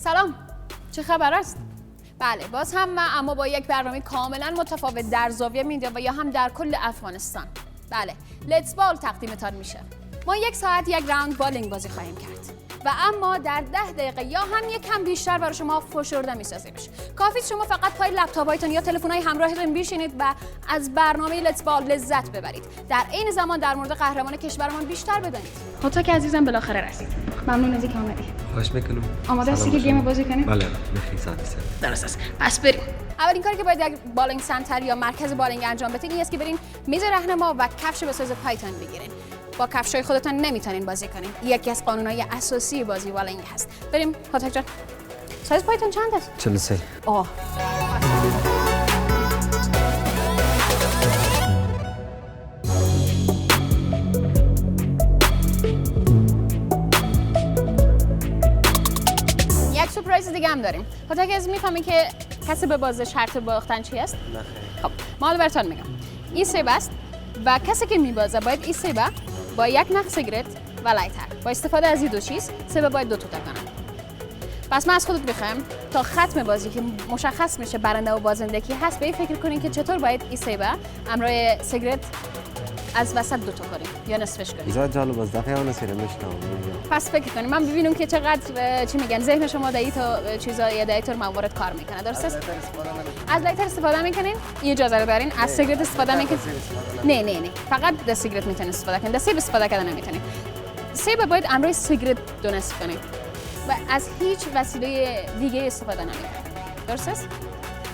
سلام، چه خبر است؟ بله، باز هم من، اما با یک برنامه کاملا متفاوت در زاویه میدیا و یا هم در کل افغانستان. بله، لیتس بال تقدیمتان میشه. ما 1 ساعت یک راوند بالینگ بازی خواهیم کرد و اما در 10 دقیقه یا هم یک کم بیشتر برای شما فشرده میسازیم. کافی شما فقط پای لپتاپ‌هایتون یا تلفن‌های همراهتون بشینید و از برنامه لیتس بال لذت ببرید. در این زمان در مورد قهرمان کشورمان بیشتر بدانید. خودت که عزیزم بالاخره رسید. ممنون از اینکه آمدی. خواهش میکنم. آماده هستی که گیم بازی کنیم؟ بله، میخوای ساعتی سر. درست است. پس بریم. اولین کاری که باید یک بالینگ سنتر یا مرکز بالینگ انجام بدین این است که برین میز راهنما و کفش به سایز پایتون بگیرین. با کفشای خودتون نمیتونین بازی کنین. یکی از قانونهای اساسی بازی بالینگ هست. بریم هاتک جان. سایز پایتون چند است؟ 43. آه. یک سورپرایز دیگه هم داریم. هاتک از میفهمی که کسی به بازی شرط باختن چی است؟ نه خیر. خب، ما براتون میگم. این سیب است و کسی که میبازه باید این سیب با یک نخ سیگرت و لایتر با استفاده از این دو چیز سیب باید 2 تا کنه. پس من از خودت میخوام تا ختم بازی که مشخص میشه برنده و بازنده کی هست به این فکر کنین که چطور باید این سیب همراه سیگرت از وسط 2 تا کنیم یا نصفش کنیم. بذار جالب از دفعه اون سری میشنم. پس فکر کنیم من ببینم که چقدر چی میگن ذهن شما در تا چیزا یا در طور موارد کار میکنه. درست است؟ از لایتر استفاده میکنین؟ اجازه رو دارین. از سیگرت استفاده میکنین؟ نه فقط از سیگرت میتونین استفاده کنین. از سیب استفاده کردن نمیتونین. سیب باید همراه سیگرت دونست کنین و از هیچ وسیله دیگه استفاده نمیکنین. درست است؟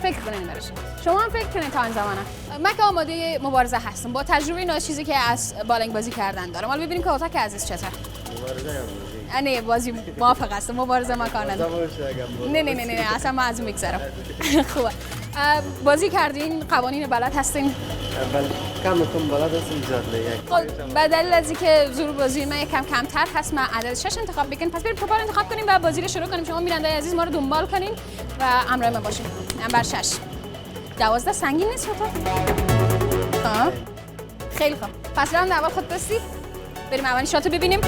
فکر کنین برش. شما هم فکر کنین تا این زمانه. من که آماده مبارزه هستم با تجربه چیزی که از بالینگ بازی کردن دارم. حالا ببینیم که هاتک عزیز چطور. مبارزه هم نه بازی موافق هستم. مبارزه ما کار ندارم. نه اصلا من از اون میگذرم. خوبه. بازی کردین، قوانین بلد هستین؟ بله، کم بلد هستم زیاد یک. خب به دلیل از اینکه زور بازی من یکم کمتر هست من عدد 6 انتخاب بکنیم. پس بریم توپار انتخاب کنیم و بازی رو شروع کنیم. شما میرنده عزیز ما رو دنبال کنین و همراه ما باشین. نمبر 6. 12 سنگین نیست تو؟ ها؟ خیلی خوب. پس راند اول خود دستی. بریم اولین شاتو ببینیم.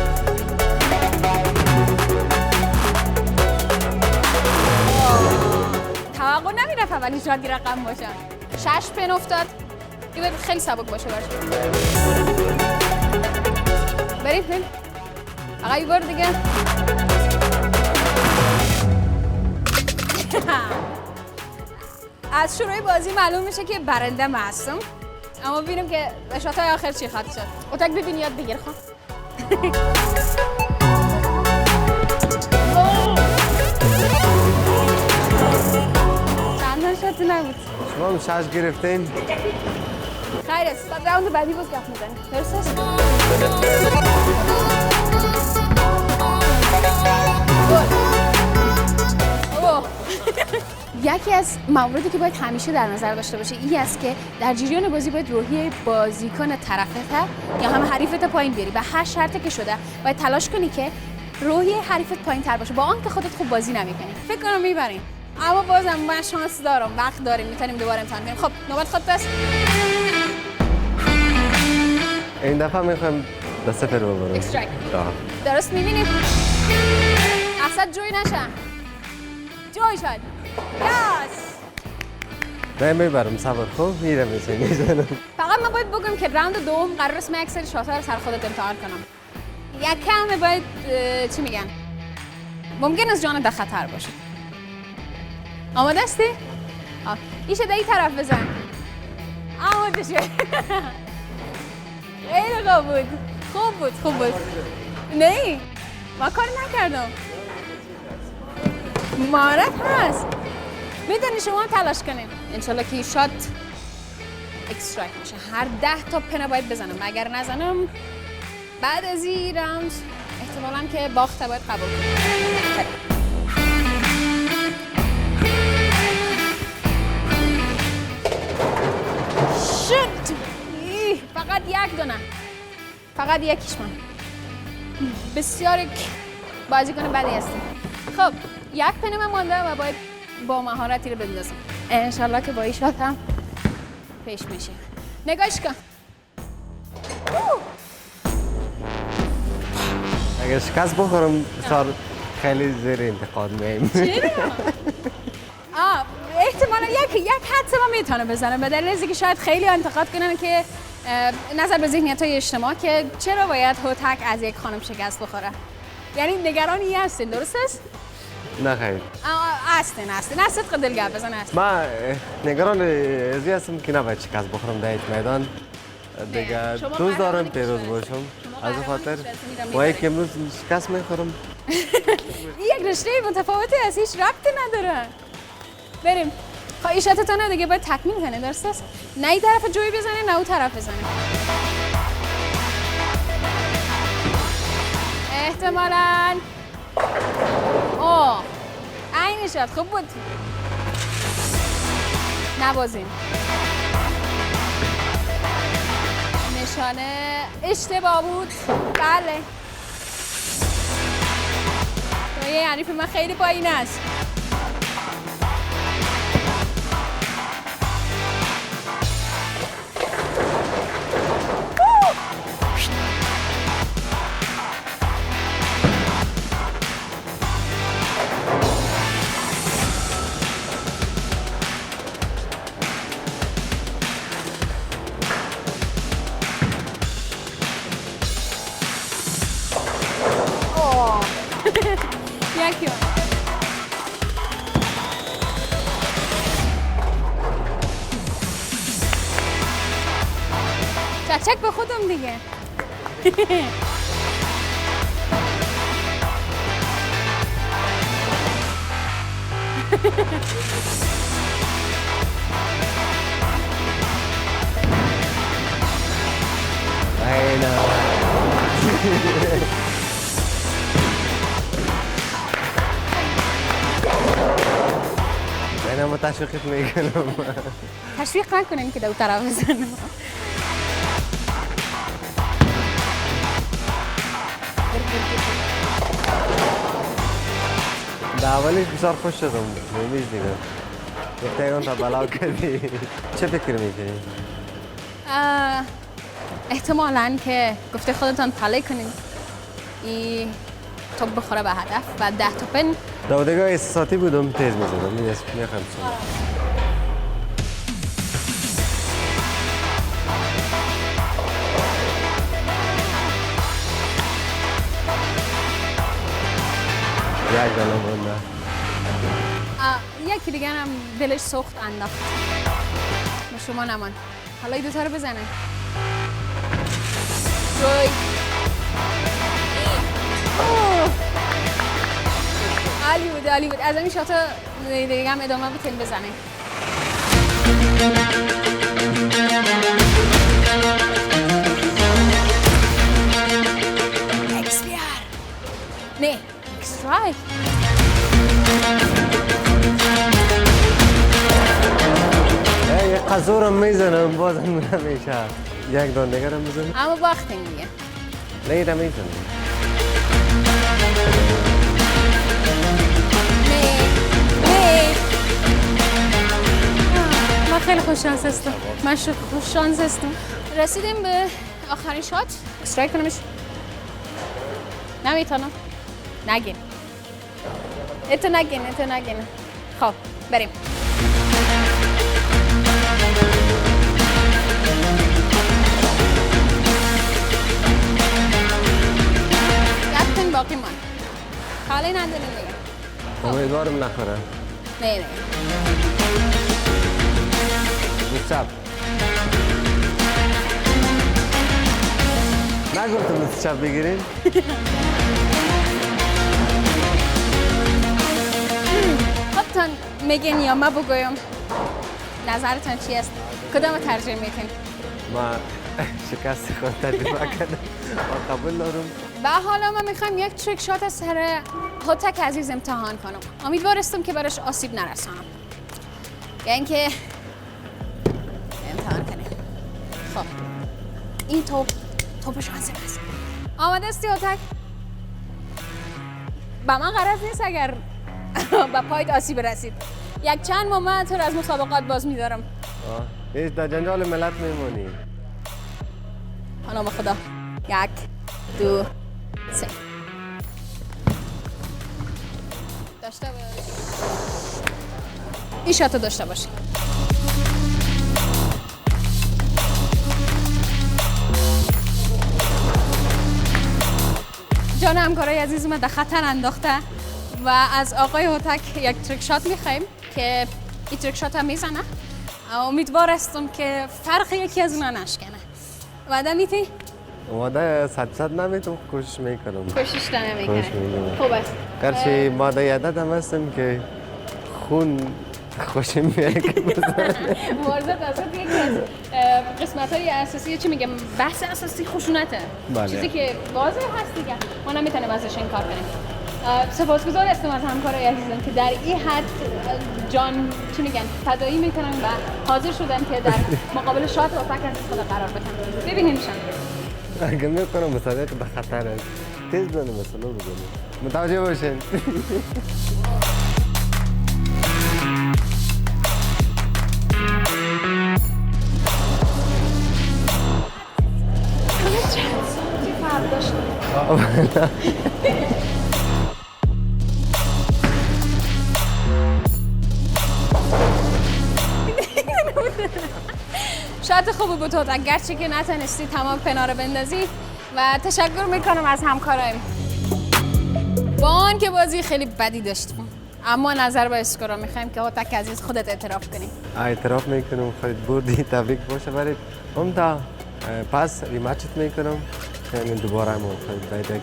توقع نمیرفت اولین شات رقم باشه. 6 پن افتاد. این باید خیلی سبک باشه برش. بریم. آقا یه بار دیگه. از شروع بازی معلوم میشه که برنده من هستم. اما ببینیم که شاتای آخر چی خواهد شد. اتاک ببین یاد بگیر خب. چند شاتی نبود. شما هم 6 گرفتین؟ خیر است. بعد راوند بعدی باز گفت میزنیم. درست است؟ یکی از مواردی که باید همیشه در نظر داشته باشه این است که در جریان بازی باید روحیه بازیکن طرفت یا هم حریفت پایین بیاری و هر شرطی که شده باید تلاش کنی که روحیه حریفت پایین تر باشه با آنکه خودت خوب بازی نمی‌کنی. فکر کنم میبرین. اما بازم من شانس دارم، وقت داریم، میتونیم دوباره امتحان کنیم. خب نوبت خودت است. این دفعه میخوام دست پر ببرم. اکسترایک. درست می‌بینید؟ اصلا جوی نشن. جوی شد. یاس. نه میبرم صبر خوب میرم میزنم. فقط من باید بگم که راوند دوم قرار است من اکثر شات‌ها رو سر خودت امتحان کنم. یک کم باید چی میگن؟ ممکن است جان در خطر باشه. آماده هستی؟ این شده این طرف بزن. آماده شد. خیلی خوب بود. نه ما کار نکردم. مهارت هست. میدونی شما هم تلاش کنین. انشالله که شات اکسترایک میشه. هر 10 تا پنه باید بزنم. اگر نزنم بعد از این راوند احتمالاً که باخته باید قبول کنم. شد. فقط یک دونه. فقط یکیش من. بسیار بازیکن بدی هستم. خب یک پنه من مانده و باید با مهارتی رو بندازم. انشالله که با این شات هم پیش میشه. نگاهش کن. اگر شکست بخورم خیلی زیر انتقاد میایم. احتمالا یک حدس ما میتونه بزنه به دلیل اینکه شاید خیلی انتقاد کنن که نظر به ذهنیت‌های اجتماع که چرا باید هوتک از یک خانم شکست بخوره. یعنی نگرانی هستین درست است؟ نه خیر. هستین از صدق دل گپ بزن هستین. ما نگران ازی هستم که نباید شکست بخورم در یک میدان دیگه دوست دارم پیروز باشم از خاطر با یک امروز شکست میخورم. یک رشته متفاوتی است هیچ ربطی نداره. بریم ایشاتتون دیگه باید تکمیل کنه درست است؟ نه این طرف جوی بزنه نه اون طرف بزنه. احتمالاً عین شد خوب بود. نبازیم. نشانه اشتباه بود. بله. یه حریف من خیلی پایین است. چک به خودم دیگه. من تشویقت میکنم. تشویق نکنین که دو طرف بزنم. در اولش بسیار خوش شدم نمیش دیگه یک تایگان تا بلاو کردی چه فکر میکنی؟ احتمالاً که گفته خودتان پلی کنید این توپ بخوره به هدف و 10 توپن دودگاه احساساتی بودم تیز میزدم میخوام شما یک دانه بونده یکی دیگر هم دلش سخت انداخت با شما نمان حالا این دوتا رو بزنه روی عالی بود از این شاتا دیگه هم ادامه بتین بزنه اکسپیر نه اکسترای یک قصورم میزنم بازم نمیشه یک دان دیگر هم بزنم اما باختیم دیگه نه ده میزنم من خیلی خوش شانس هستم من خوش شانس هستم رسیدیم به آخرین شات استرایک کنمش نمیتونم نگین اتو نگین خب بریم یکتن باقی من خالی نداریم دیگه امیدوارم نخوره نه چپ نگفتم از چپ بگیرین خودتان میگین یا ما بگویم نظرتان چی است؟ کدام ترجیح میکنید؟ ما شکست خود تجربه کردم و قبول دارم و حالا ما میخوایم یک تریک شات از سر هوتک عزیز امتحان کنم امیدوارستم که برش آسیب نرسانم یعنی اینکه امتحان کنیم خب این توپ شانسی هست آماده استی هوتک؟ با من غرض نیست اگر با پایت آسیب رسید یک چند مومنت رو از مسابقات باز میدارم هیچ در جنجال ملت میمونی حالا خدا 1 2 3 داشته باش. این شاتو داشته باشی. جان همکارای عزیز ما در خطر انداخته و از آقای هوتک یک تریک شات میخوایم که این تریک شات هم میزنه. امیدوار هستم که فرق یکی از اونا نشکنه. وعده میتی؟ وعده 100% نمیتونم، کوشش میکنم. کوشش نمیکنه. خوب است. گرچه ماده یادت هم هستم که خون خوشم میاد که بزنه. مبارزات اصلا یکی از قسمت‌های اساسی چی میگم بحث اساسی خشونته. بله. چیزی که واضح هست دیگه. ما نمیتونیم ازش انکار کنیم. سپاسگزار هستم از همکارای عزیزم که در این حد جان چی میگن فدایی میکنن و حاضر شدن که در مقابل شات و فکر عزیز خود قرار بدن. ببینیمشان. اگه میکنم مسابقه به خطر است. تیز بزنیم مثلا بزنیم. متوجه باشین. شاید خوبی بود تو اگرچه که نتونستی تمام پنا رو بندازی و تشکر میکنم از همکارایم. با آن که بازی خیلی بدی داشتیم اما نظر به اسکورا میخوایم که هوتک عزیز خودت اعتراف کنی. اعتراف میکنم خودت بردی، تبریک باشه برات. تا پس ریمچت میکنم یعنی دوباره ما باید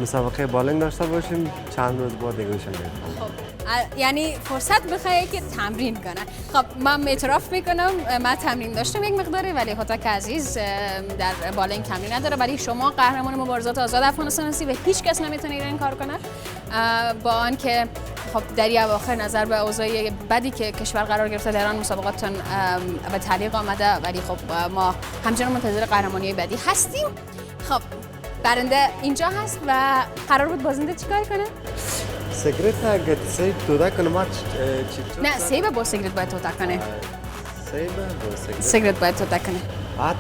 مسابقه بالنگ داشته باشیم چند روز بعد دیگه میشم. خب یعنی فرصت بخوای که تمرین کنه. خب من اعتراف میکنم من تمرین داشتم یک مقداری ولی هوتک عزیز در بالنگ تمرین نداره. ولی شما قهرمان مبارزات آزاد افغانستان هستی و هیچ کس نمیتونه این کار کنه. با آن که خب در این اواخر نظر به اوضاع بدی که کشور قرار گرفته در آن مسابقاتتون به تعلیق آمده ولی خب ما همچنان منتظر قهرمانی بدی هستیم. خب برنده اینجا هست و قرار بود بازنده چیکار کنه؟ سیگرت اگه سیب تودا کنه ما چی؟ نه سیب با سیگرت باید تودا کنه. سیب با سیگرت؟ سیگرت باید تودا کنه.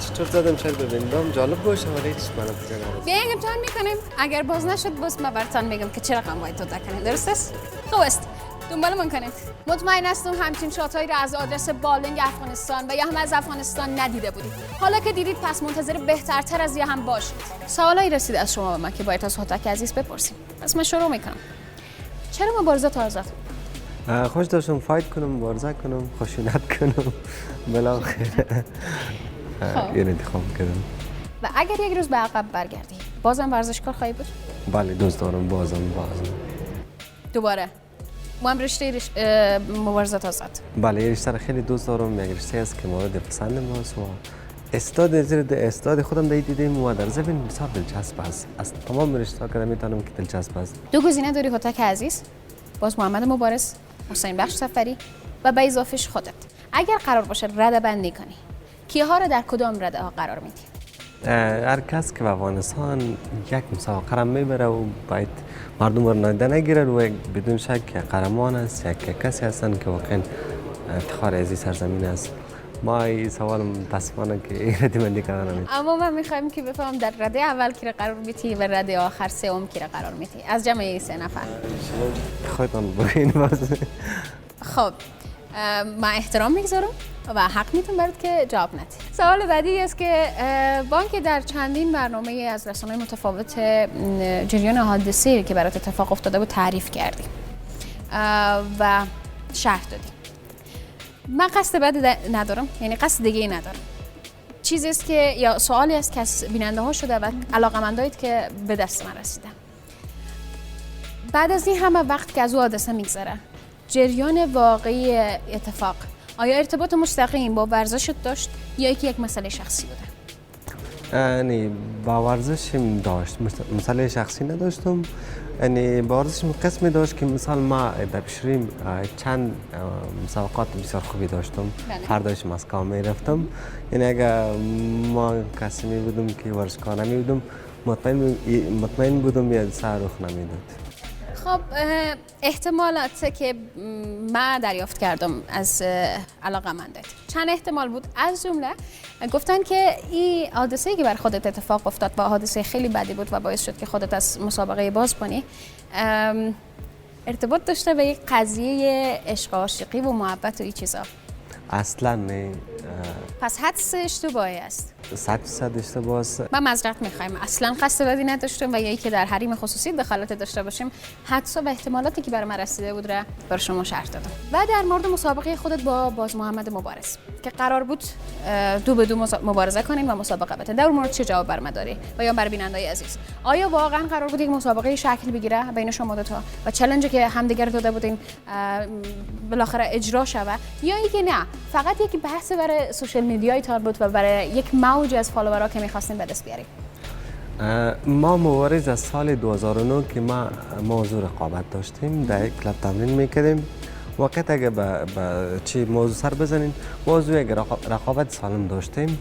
چطور زدم شاید ببینم جالب باشه ولی هیچ منم فکر نمی‌کنم. بیاین امتحان میکنیم. اگر باز نشد باز ما براتون میگم که چه رقم باید تودا کنیم. درست است؟ خوب است. دنبالمون کنید. مطمئن هستم همچین شاتایی را از آدرس بالنگ افغانستان و یا هم از افغانستان ندیده بودید. حالا که دیدید پس منتظر بهترتر از یا هم باشید. سوالایی رسید از شما به من که باید از هوتک عزیز بپرسیم. پس من شروع میکنم. چرا مبارزات آزاد؟ خوش داشتم فایت کنم، مبارزه کنم، خشونت کنم. بالاخره این انتخاب کردم. و اگر یک روز به عقب برگردی بازم ورزشکار خواهی بود؟ بله دوست دارم بازم. دوباره ما هم رشته مبارزات آزاد. بله این رشته خیلی دوست دارم. یک رشته است که مورد پسند ماست و استاد خودم دیدیم و در ضمن بسیار دلچسب است. از تمام رشته‌ها که میتونم که دلچسب است. دو گزینه داری هوتک عزیز، باز محمد مبارز، حسین بخش سفری و به اضافهش خودت. اگر قرار باشه رده بندی کنی کیها رو در کدام رده ها قرار میدی؟ هر کس که به افغانستان یک مسابقه را میبره و باید مردم را نادیده نگیره و بدون شک قهرمان است، یک کسی هستند که واقعا افتخار از این سرزمین است. ما این سوال متاسفانه که این رده بندی کردن نمی‌تونم. اما من میخوایم که بفهم در رده اول کی را قرار میدی و رده آخر سوم کی را قرار میدی از جمع 3 نفر؟ خودتون بگین باز. خب من احترام میگذارم و حق میتونم برات که جواب ندی. سوال بعدی است که بانک در چندین برنامه از رسانه‌های متفاوت جریان حادثه‌ای که برات اتفاق افتاده بود تعریف کردی و شرح دادی. من قصد بد ندارم، یعنی قصد دیگه ای ندارم. چیزی است که یا سوالی است که از بیننده ها شده و علاقه‌مندایید که به دست من رسیده. بعد از این همه وقت که از او حادثه میگذره جریان واقعی اتفاق آیا ارتباط مستقیم با ورزشت داشت یا یک مسئله شخصی بوده؟ یعنی با ورزشم داشت، مسئله شخصی نداشتم. یعنی با ورزشم قسمی داشت که مثال ما در پیشریم چند مسابقات بسیار خوبی داشتم. هر داشتم از کام می رفتم. یعنی اگر ما کسی می بودم که ورزشکار نمی بودم مطمئن بودم یا سر رخ نمیداد. خب احتمالات که من دریافت کردم از علاقه‌مندت چند احتمال بود. از جمله گفتن که این حادثه‌ای که بر خودت اتفاق افتاد با حادثه خیلی بدی بود و باعث شد که خودت از مسابقه باز کنی. ارتباط داشته به یک قضیه عشق و عاشقی و محبت و این چیزا؟ اصلا نه. پس حدس اشتباهی است. 100% اشتباه است. ما معذرت می‌خوایم، اصلا قصد بدی نداشتیم و یکی که در حریم خصوصی دخالت داشته باشیم. حدس و احتمالاتی که برای من رسیده بود را بر شما شرح دادم. و در مورد مسابقه خودت با باز محمد مبارز که قرار بود 2-2 مبارزه کنین و مسابقه بتین، در مورد چه جواب بر من داری و یا بر بیننده‌ی عزیز؟ آیا واقعا قرار بود یک مسابقه شکل بگیره بین شما دو تا و چالنجی که همدیگر داده بودین بالاخره اجرا شود، یا اینکه نه فقط یک بحث برای سوشال میدیای تان بود و برای یک موج از فالوورها که می‌خواستین به دست بیارین؟ ما مبارز از سال 2009 که ما موضوع رقابت داشتیم، در یک کلاب تمرین میکردیم. وقت اگه به چی موضوع سر بزنیم، موضوع اگه رقابت سالم داشتیم.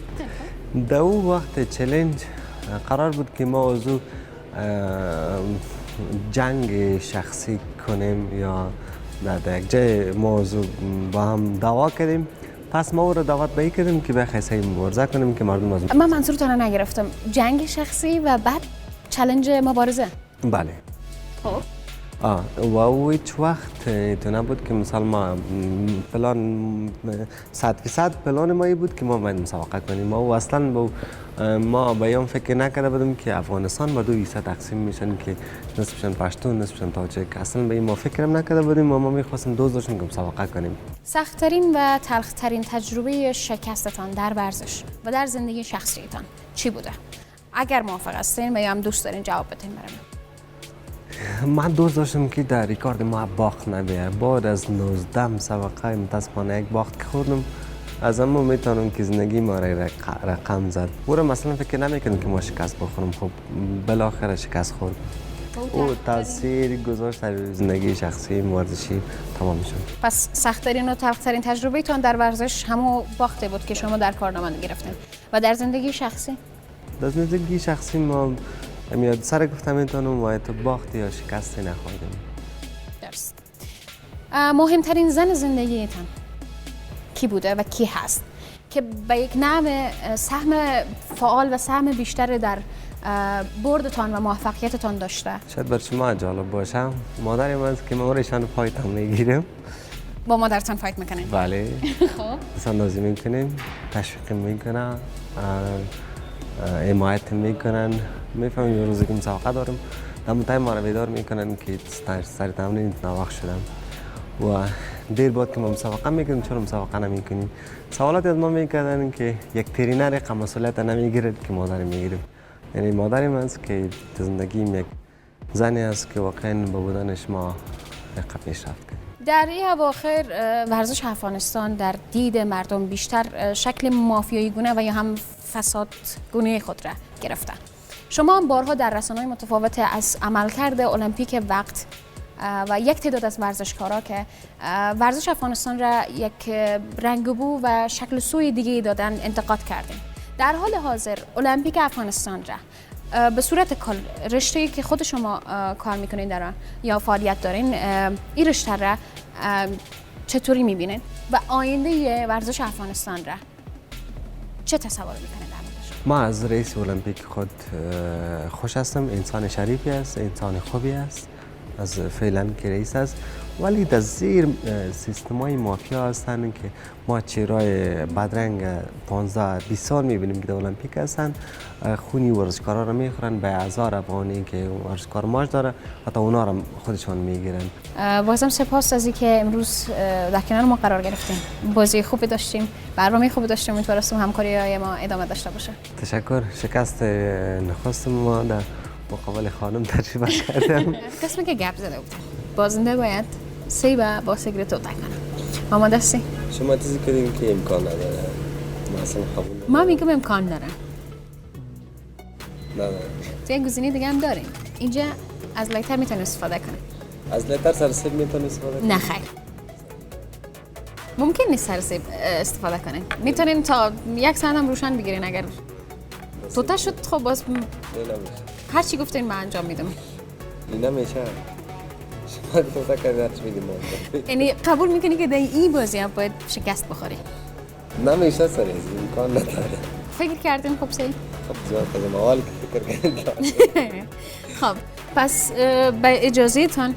در اون وقت چالش قرار بود که موضوع جنگ شخصی کنیم یا در یک جای موضوع با هم دعوا کردیم. پس ما او را دعوت به کردیم که بخیر سعی مبارزه کنیم که مردم از من منظورتون رو نگرفتم. جنگ شخصی و بعد چالش مبارزه؟ بله. خب و او هیچ وقت تو نبود که مثلا ما پلان 100% پلان ما بود که ما باید مسابقه کنیم. ما اصلا ما به این فکر نکرده بودیم که افغانستان با 2 حصه تقسیم میشن که نصفشان پشتون نصفشان تاجیک. اصلا به این ما فکرم نکرده بودیم و ما میخواستیم دوست داشتیم که مسابقه کنیم. سخت‌ترین و تلخ‌ترین تجربه شکستتان در ورزش و در زندگی شخصیتان چی بوده؟ اگر موافق هستین و یا هم دوست دارین جواب بدین برام. من دوست داشتم که در ریکارد ما باخت نبیه. بعد از 19 مسابقه متاسفانه یک باخت که خوردم. از اما میتونم که زندگی ما را رقم زد. او را مثلا فکر نمیکنم که ما شکست بخورم. خب بالاخره شکست خورد. او تاثیر گذاشت در زندگی شخصی ورزشی تمام شد. پس سخت‌ترین و تلخ‌ترین تجربه تان در ورزش همون باخته بود که شما در کارنامه گرفتین. و در زندگی شخصی؟ در زندگی شخصی ما میاد سر گفتم میتونم و تو باخت یا شکستی نخوردیم. درست. مهمترین زن زندگیتان کی بوده و کی هست که به یک نحو سهم فعال و سهم بیشتر در بردتان و موفقیتتان داشته؟ شاید بر شما جالب باشه، مادر من است که ما ایشان فایت میگیریم. با مادرتان فایت میکنین؟ بله. خب سندازی میکنیم، تشویق میکنن، حمایت میکنن. میفهمیم یه روزی که مسابقه دارم، در تایم ما رو بیدار میکنن که سر تمرین ناوقت شدم و دیر بعد که ما مسابقه میکنیم چرا مسابقه نمیکنیم. سوالات از ما میکردن که یک ترینر که مسئولیت نمیگیرد که مادر میگیریم. یعنی مادر من است که تو زندگیم یک زنی است که واقعا با بودنش ما یک پیشرفت کردیم. در این اواخر ورزش افغانستان در دید مردم بیشتر شکل مافیایی گونه و یا هم فساد گونه خود را گرفته. شما هم بارها در رسانه‌های متفاوت از عملکرد المپیک وقت و یک تعداد از ورزشکارا که ورزش افغانستان را یک رنگبو و شکل سوی دیگه دادن انتقاد کردیم. در حال حاضر المپیک افغانستان را به صورت کل رشته‌ای که خود شما کار میکنین در یا فعالیت دارین، این رشته را چطوری میبینین و آینده ورزش افغانستان را چه تصور میکنین در موردش؟ ما از رئیس المپیک خود خوش هستم. انسان شریفی است، انسان خوبی است. از فعلا که رئیس است، ولی در زیر سیستم‌های مافیا هستند که ما چهرهای بدرنگ 15-20 سال می‌بینیم که در المپیک هستند، خونی ورزشکارا را می‌خورن به هزار افغانی که ورزشکار ماش داره، حتی اونا را خودشان می‌گیرن. بازم سپاس از اینکه امروز در کنار ما قرار گرفتیم. بازی خوبی داشتیم، برنامه خوبی داشتیم. امیدوارم همکاری‌های ما ادامه داشته باشه. تشکر. شکست نخست ما در مقابل خانم تجربه کردم. قسمی که گپ زده بودم بازنده باید سیبا با سیگرت رو کنم. آماده هستی؟ شما چیزی کردیم که امکان نداره. ما اصلا قبول ندارم. ما میگم امکان داره. نداره. تو یک گزینه دیگه هم داریم. اینجا از لیتر میتونی استفاده کنی. از لیتر سر سیب میتونی استفاده کنی؟ نه خیر. ممکن نیست سر سیب استفاده کنین. میتونین تا 1 ساعت هم روشن بگیرین اگر توته شد. خب باز هر چی گفتین من انجام میدم. این نمیشه. شما توته کردین هر چی میدیم ما. یعنی قبول میکنی که در این بازی هم باید شکست بخوری؟ نمیشه سر این امکان نداره. فکر کردین خب سیل؟ خب زیاد کردیم اول که فکر کردیم. خب پس به اجازه تان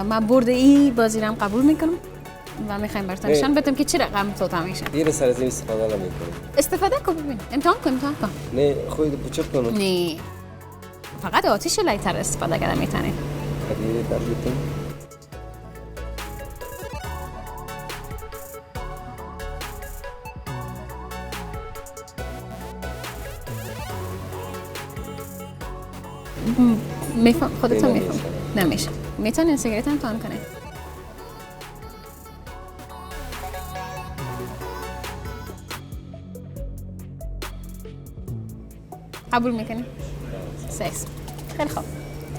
من برد این بازی رو هم قبول میکنم و میخوایم براتون نشان بدم که چه رقم توتا میشه. یه سر از این استفاده نمیکنیم. استفاده کن ببین. امتحان کن. نه خود بچپ کنم. نه. فقط آتیش لایتر استفاده کردن میتونید. خیلی درجتون. میفهم خودتون میفهم. نمیشه. میتونین سیگارت هم تان کنه. قبول میکنین؟ سکس. خیلی خوب.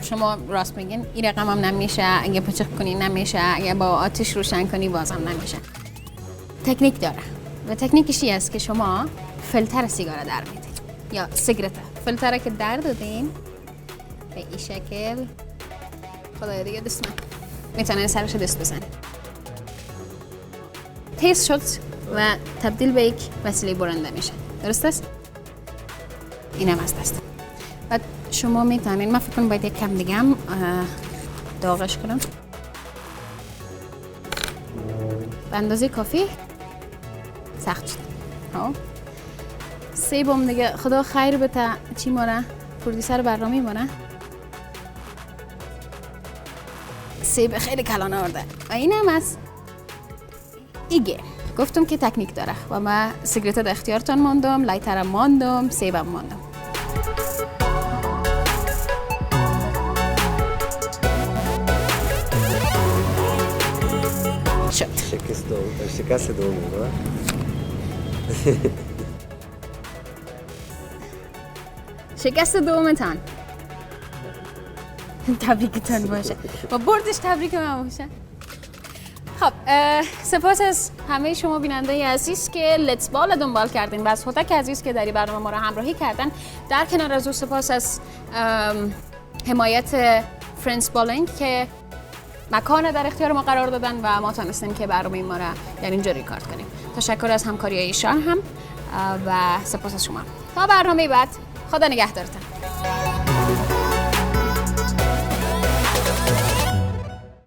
شما راست میگین این رقم هم نمیشه، اگه پچق کنی نمیشه، اگه با آتش روشن کنی بازم نمیشه. تکنیک داره و تکنیکش این است که شما فیلتر سیگار در میدید یا سیگارت. فیلتر که در دادین به این شکل خدای دیگه دست من میتونین سرش دست بزنید. تیز شد و تبدیل به یک وسیله برنده میشه. درست است؟ اینم از دست. و شما میتونین، من فکر کنم باید یک کم دیگه هم داغش کنم به اندازه کافی. سخت شد. سیبم دیگه خدا خیر بده. چی ماره؟ پرودیسر برنامه ماره؟ سیب خیلی کلان آورده و این هم از ایگه. گفتم که تکنیک داره و من سیگارت در اختیارتان ماندم، لایترم ماندم، سیبم ماندم. شد. شکست دوم شکست دومتان تبریکتان باشه و بردش تبریک من باشه. خب سپاس از همه شما بیننده عزیز که لیتس بال دنبال کردین و از هوتک عزیز که در این برنامه ما را همراهی کردن. در کنار از او سپاس از حمایت فرندز بالینگ که مکان در اختیار ما قرار دادن و ما تونستیم که برنامه ما را یعنی اینجا ریکارد کنیم. تشکر از همکاری ایشان هم و سپاس از شما. تا برنامه بعد خدا نگهدارتان.